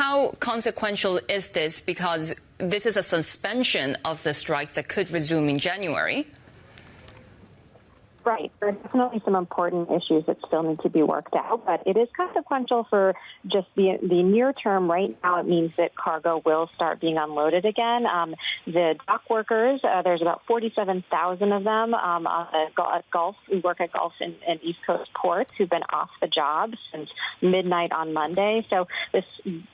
how consequential is this? Because this is a suspension of the strikes that could resume in January. Right. There are definitely some important issues that still need to be worked out, but it is consequential for just the near term. Right now, it means that cargo will start being unloaded again. The dock workers, there's about 47,000 of them on the Gulf. We work at Gulf and East Coast ports who've been off the job since midnight on Monday. So this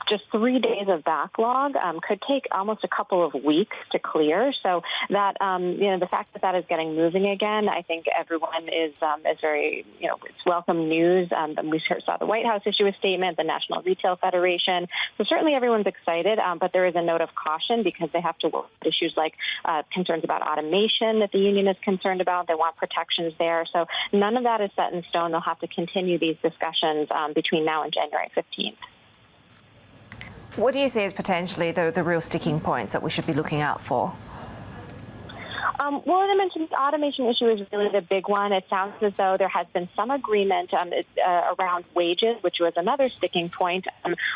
just 3 days of backlog could take almost a couple of weeks to clear. So that, the fact that is getting moving again, I think everyone is very, it's welcome news. We saw the White House issue a statement, the National Retail Federation. So certainly everyone's excited, but there is a note of caution because they have to work with issues like concerns about automation that the union is concerned about. They want protections there. So none of that is set in stone. They'll have to continue these discussions between now and January 15th. What do you see as potentially the real sticking points that we should be looking out for? Well, as I mentioned, the automation issue is really the big one. It sounds as though there has been some agreement around wages, which was another sticking point.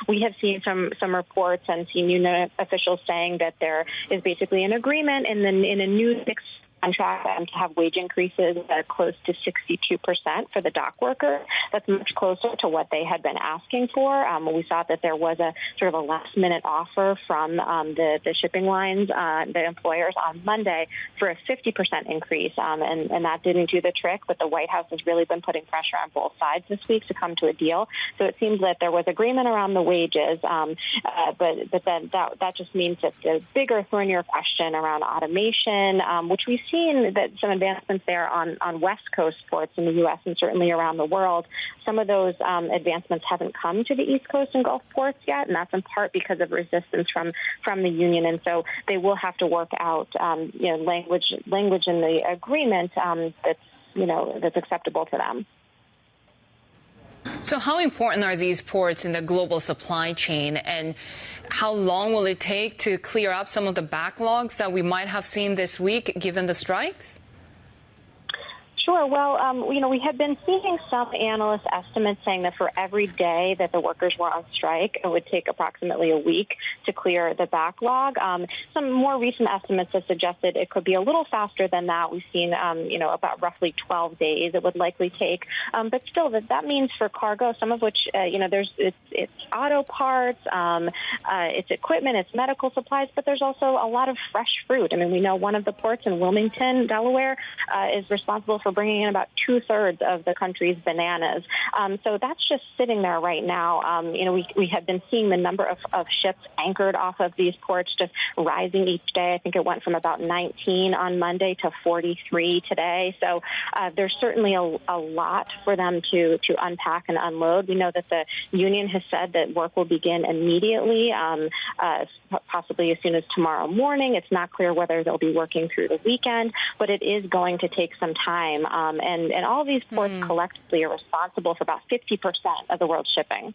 We have seen some reports and seen union officials saying that there is basically an agreement in a new contract to have wage increases that are close to 62% for the dock worker. That's much closer to what they had been asking for. We saw that there was a sort of a last-minute offer from the shipping lines, the employers on Monday for a 50% increase, and that didn't do the trick, but the White House has really been putting pressure on both sides this week to come to a deal. So it seems that there was agreement around the wages, but then that just means that the bigger, thornier question around automation, which we've seen that some advancements there on West Coast ports in the U.S. and certainly around the world. Some of those advancements haven't come to the East Coast and Gulf ports yet, and that's in part because of resistance from the union. And so they will have to work out, language in the agreement that's acceptable to them. So how important are these ports in the global supply chain, and how long will it take to clear up some of the backlogs that we might have seen this week given the strikes? Sure. Well, we have been seeing some analyst estimates saying that for every day that the workers were on strike, it would take approximately a week to clear the backlog. Some more recent estimates have suggested it could be a little faster than that. We've seen, about roughly 12 days it would likely take. But still, that means for cargo, some of which, it's auto parts, it's equipment, it's medical supplies, but there's also a lot of fresh fruit. I mean, we know one of the ports in Wilmington, Delaware, is responsible for bringing in about 2/3 of the country's bananas. So that's just sitting there right now. We have been seeing the number of ships anchored off of these ports just rising each day. I think it went from about 19 on Monday to 43 today. So there's certainly a lot for them to unpack and unload. We know that the union has said that work will begin immediately, possibly as soon as tomorrow morning. It's not clear whether they'll be working through the weekend, but it is going to take some time. And all of these ports collectively are responsible for about 50% of the world's shipping.